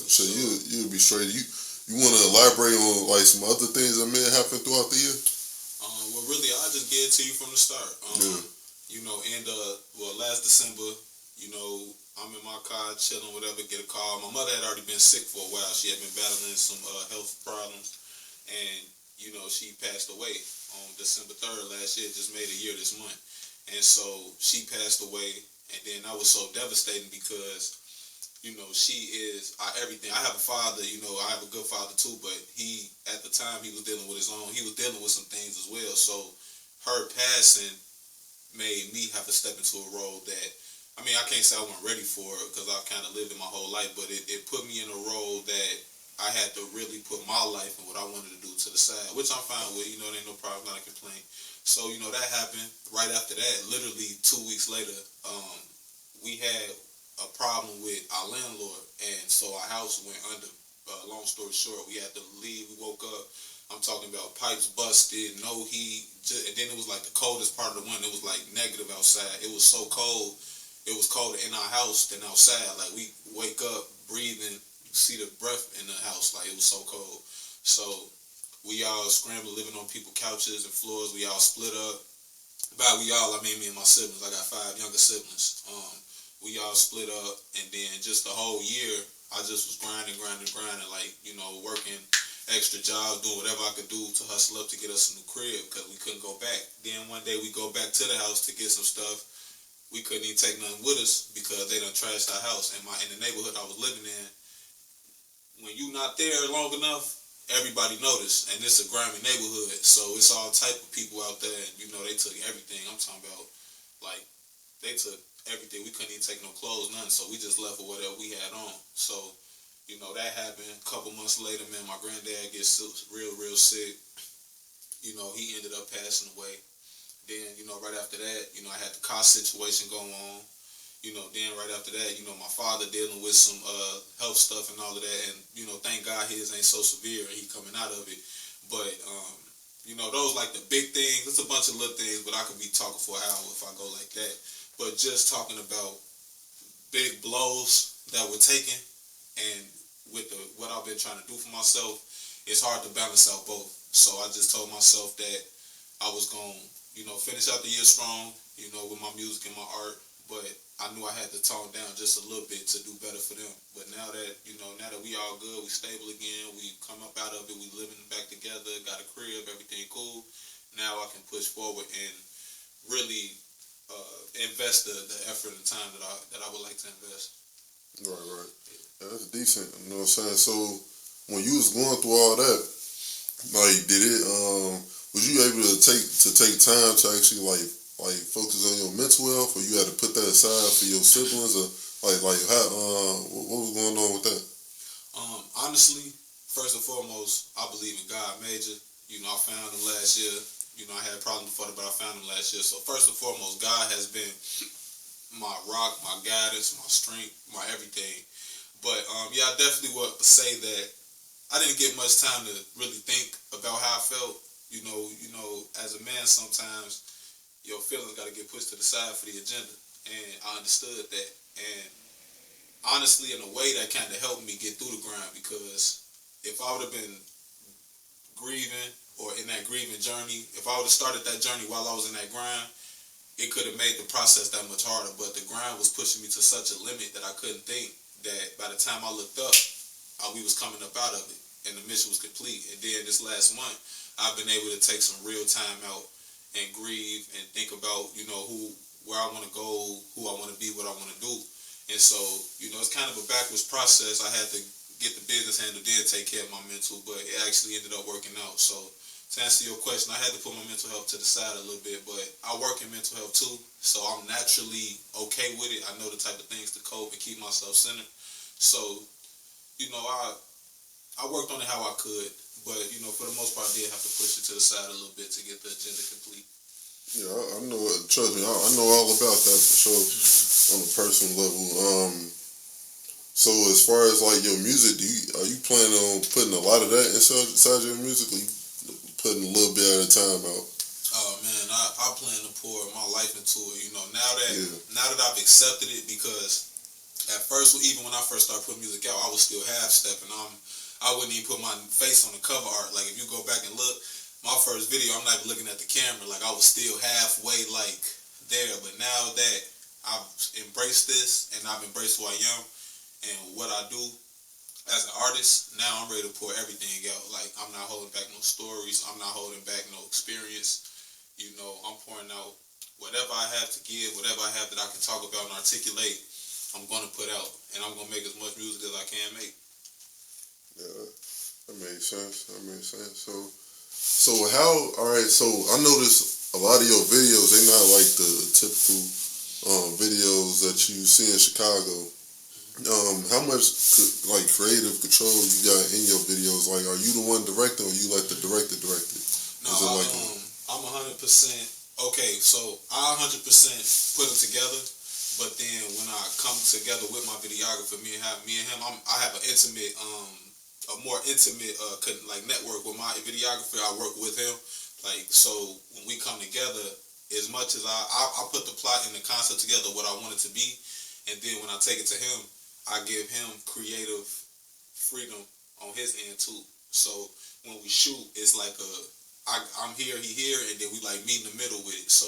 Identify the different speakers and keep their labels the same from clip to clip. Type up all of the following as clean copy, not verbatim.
Speaker 1: So you'll be straight. You want to elaborate on like some other things that may happen throughout the year?
Speaker 2: Well, really, I'll just get it to you from the start. You know, last December, you know, I'm in my car chilling, whatever, get a call. My mother had already been sick for a while. She had been battling some health problems, and, you know, she passed away on December 3rd last year, just made a year this month. And so she passed away, and then I was so devastating because, you know, she is everything. I have a father, you know, I have a good father too, but at the time, he was dealing with some things as well. So her passing made me have to step into a role that, I mean, I can't say I wasn't ready for it because I've kind of lived it my whole life, but it put me in a role that I had to really put my life and what I wanted to do to the side, which I'm fine with. You know, there ain't no problem, not a complaint. So, you know, that happened. Right after that, literally 2 weeks later, we had a problem with our landlord, and so our house went under. Long story short, we had to leave. We woke up. I'm talking about pipes busted, no heat, and then it was like the coldest part of the winter. It was like negative outside. It was so cold. It was colder in our house than outside. Like, we wake up breathing, see the breath in the house. Like, it was so cold. So we all scrambled, living on people's couches and floors. We all split up. By we all, I mean me and my siblings. I got 5 younger siblings. We all split up, and then just the whole year, I just was grinding, like, you know, working extra jobs, doing whatever I could do to hustle up to get us a new crib because we couldn't go back. Then one day we go back to the house to get some stuff. We couldn't even take nothing with us because they done trashed our house. And in the neighborhood I was living in, when you not there long enough, everybody noticed. And it's a grimy neighborhood, so it's all type of people out there. And, you know, they took everything. I'm talking about, like, they took everything. We couldn't even take no clothes, nothing. So we just left with whatever we had on. So, you know, that happened. A couple months later, man, my granddad gets real sick. You know, he ended up passing away. Then, you know, right after that, you know, I had the car situation going on. You know, then right after that, you know, my father dealing with some health stuff and all of that. And, you know, thank God his ain't so severe and he coming out of it. But, you know, those like the big things. It's a bunch of little things, but I could be talking for an hour if I go like that. But just talking about big blows that were taken and with what I've been trying to do for myself, it's hard to balance out both. So I just told myself that I was going to, you know, finish out the year strong, you know, with my music and my art, but I knew I had to tone down just a little bit to do better for them. But now that, you know, now that we all good, we stable again, we come up out of it, we living back together, got a crib, everything cool, now I can push forward and really invest the effort and time that I would like to invest.
Speaker 1: Right. Yeah, that's decent. You know what I'm saying? So when you was going through all that, like, was you able to take time to actually like focus on your mental health, or you had to put that aside for your siblings, or like how what was going on with that?
Speaker 2: Honestly, first and foremost, I believe in God major. You know, I found him last year. You know, I had problems before, but I found him last year. So first and foremost, God has been my rock, my guidance, my strength, my everything. But yeah, I definitely would say that I didn't get much time to really think about how I felt. You know, as a man, sometimes your feelings got to get pushed to the side for the agenda, and I understood that. And honestly, in a way, that kind of helped me get through the grind, because if I would have been grieving or in that grieving journey, if I would have started that journey while I was in that grind, it could have made the process that much harder. But the grind was pushing me to such a limit that I couldn't think, that by the time I looked up, we was coming up out of it, and the mission was complete. And then this last month, I've been able to take some real time out and grieve and think about, you know, where I want to go, who I want to be, what I want to do. And so, you know, it's kind of a backwards process. I had to get the business handled, then take care of my mental, but it actually ended up working out. So to answer your question, I had to put my mental health to the side a little bit, but I work in mental health too, so I'm naturally okay with it. I know the type of things to cope and keep myself centered. So, you know, I worked on it how I could, but, you know, for the most part, I did have to push it to the side a little bit to get the agenda complete.
Speaker 1: Yeah, I know. Trust me, I know all about that for sure, on a personal level. So as far as like your music, are you planning on putting a lot of that inside your music, or you putting a little bit at a time out?
Speaker 2: Oh man, I plan to pour my life into it. You know, now that I've accepted it, because At first, even when I first started putting music out, I was still half stepping. I wouldn't even put my face on the cover art. Like, if you go back and look, my first video, I'm not even looking at the camera. Like, I was still halfway, like, there. But now that I've embraced this, and I've embraced who I am, and what I do as an artist, now I'm ready to pour everything out. Like, I'm not holding back no stories. I'm not holding back no experience. You know, I'm pouring out whatever I have to give, whatever I have that I can talk about and articulate, I'm going to put out. And I'm going to make as much music as I can make.
Speaker 1: Yeah, that makes sense. That makes sense. So how? All right. So I noticed a lot of your videos. They not like the typical videos that you see in Chicago. How much like creative control you got in your videos? Like, are you the one directing, or you let the director direct it?
Speaker 2: No, I'm 100%. Okay, so I 100% put them together. But then when I come together with my videographer, me and him, I have an intimate, a more intimate like network with my videographer. I work with him, like, so when we come together, as much as I put the plot and the concept together, what I want it to be, and then when I take it to him, I give him creative freedom on his end too. So when we shoot, it's like I'm here, he here, and then we like meet in the middle with it. So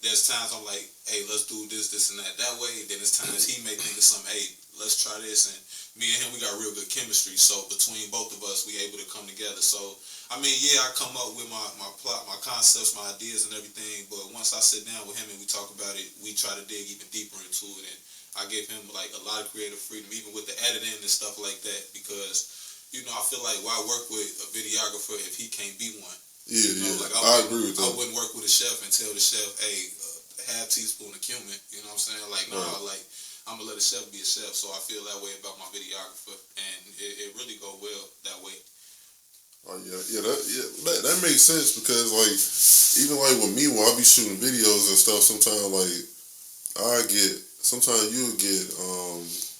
Speaker 2: there's times I'm like, hey, let's do this and that way. Then there's times he may think of something, hey, let's try this. And me and him, we got real good chemistry. So between both of us, we able to come together. So, I mean, yeah, I come up with my plot, my concepts, my ideas and everything. But once I sit down with him and we talk about it, we try to dig even deeper into it. And I give him like a lot of creative freedom, even with the editing and stuff like that. Because, you know, I feel like why work with a videographer if he can't be one?
Speaker 1: Yeah,
Speaker 2: you know,
Speaker 1: yeah.
Speaker 2: Like
Speaker 1: I agree with that.
Speaker 2: I wouldn't work with a chef and tell the chef, hey, half teaspoon of cumin. You know what I'm saying? Like, no, like, I'm going to let a chef be a chef. So I feel that way about my videographer. And it really go well that way.
Speaker 1: Oh, that makes sense because, like, even, like, with me, when I be shooting videos and stuff, sometimes, like, sometimes you'll get,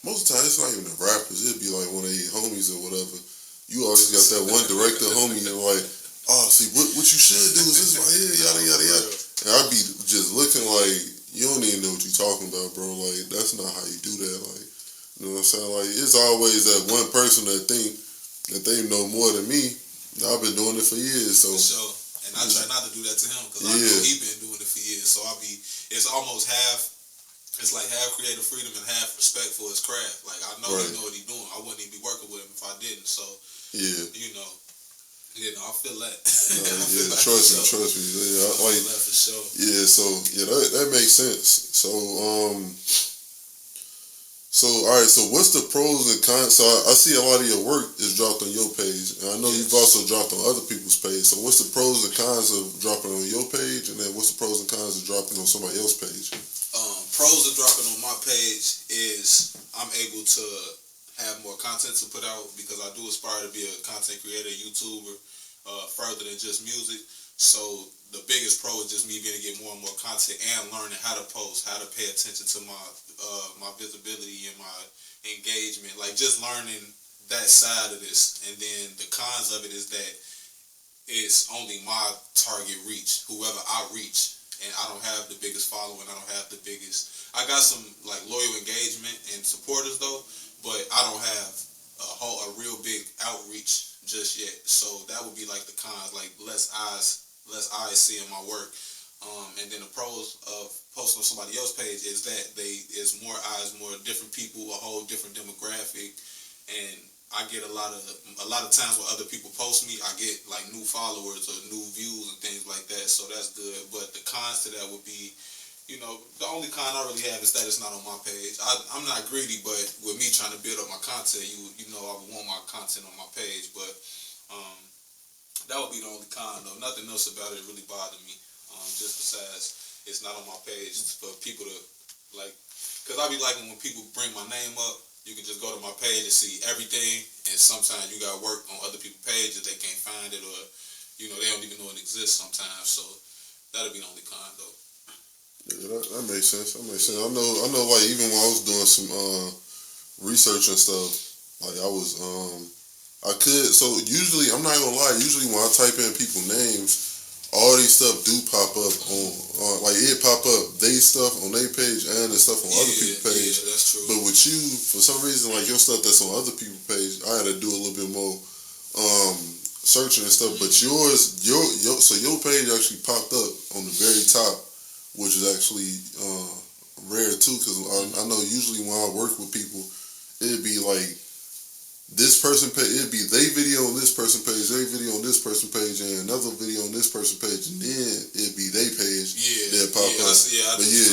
Speaker 1: most of the time, it's not even the rappers. It'd be, like, one of their homies or whatever. You always got that one director homie and, like, oh, see, what you should do is this right here, yada, yada, yada. And I be just looking like, you don't even know what you're talking about, bro. Like, that's not how you do that. Like, you know what I'm saying? Like, it's always that one person that think that they know more than me. I've been doing it for years, so.
Speaker 2: For sure. And I try not to do that to him because I know he been doing it for years. So it's almost it's like half creative freedom and half respect for his craft. Like, I know he know what he's doing. I wouldn't even be working with him if I didn't. So, you know. Yeah, no, I feel that.
Speaker 1: Trust me. Yeah, like,
Speaker 2: for sure.
Speaker 1: Yeah, so that makes sense. So all right. So what's the pros and cons? So I see a lot of your work is dropped on your page, and I know you've also dropped on other people's page. So what's the pros and cons of dropping on your page, and then what's the pros and cons of dropping on somebody else's page?
Speaker 2: Pros of dropping on my page is I'm able to have more content to put out because I do aspire to be a content creator, YouTuber, further than just music. So the biggest pro is just me being able to get more and more content and learning how to post, how to pay attention to my visibility and my engagement. Like, just learning that side of this. And then the cons of it is that it's only my target reach, whoever I reach. And I don't have the biggest following. I don't have the biggest. I got some like loyal engagement and supporters though, but I don't have a real big outreach just yet. So that would be like the cons, like less eyes seeing my work. And then the pros of posting on somebody else's page is that it's more eyes, more different people, a whole different demographic, and I get a lot of times when other people post me, I get like new followers or new views and things like that. So that's good. But the cons to that would be, you know, the only con I really have is that it's not on my page. I'm not greedy, but with me trying to build up my content, you know, I would want my content on my page. But that would be the only con though. Nothing else about it really bothered me. Just besides it's not on my page for people to like, because I be liking when people bring my name up. You can just go to my page and see everything, and sometimes you got to work on other people's pages. They can't find it, or, you know, they don't even know it exists sometimes. So that'll be the only con, though.
Speaker 1: Yeah, that makes sense. That makes sense. I know. Like, even when I was doing some research and stuff, like, I could. So usually, I'm not gonna lie. Usually, when I type in people's names all these stuff do pop up on like it pop up they stuff on their page and the stuff on other people's page.
Speaker 2: Yeah, that's true.
Speaker 1: But with you, for some reason, like your stuff that's on other people's page, I had to do a little bit more searching and stuff. But yours, so your page actually popped up on the very top, which is actually rare too. Because I know usually when I work with people, it'd be like this person page, it'd be they video on this person page, they video on this person page, and another video on this person page, and then it'd be they page that pop up.
Speaker 2: I
Speaker 1: But yeah.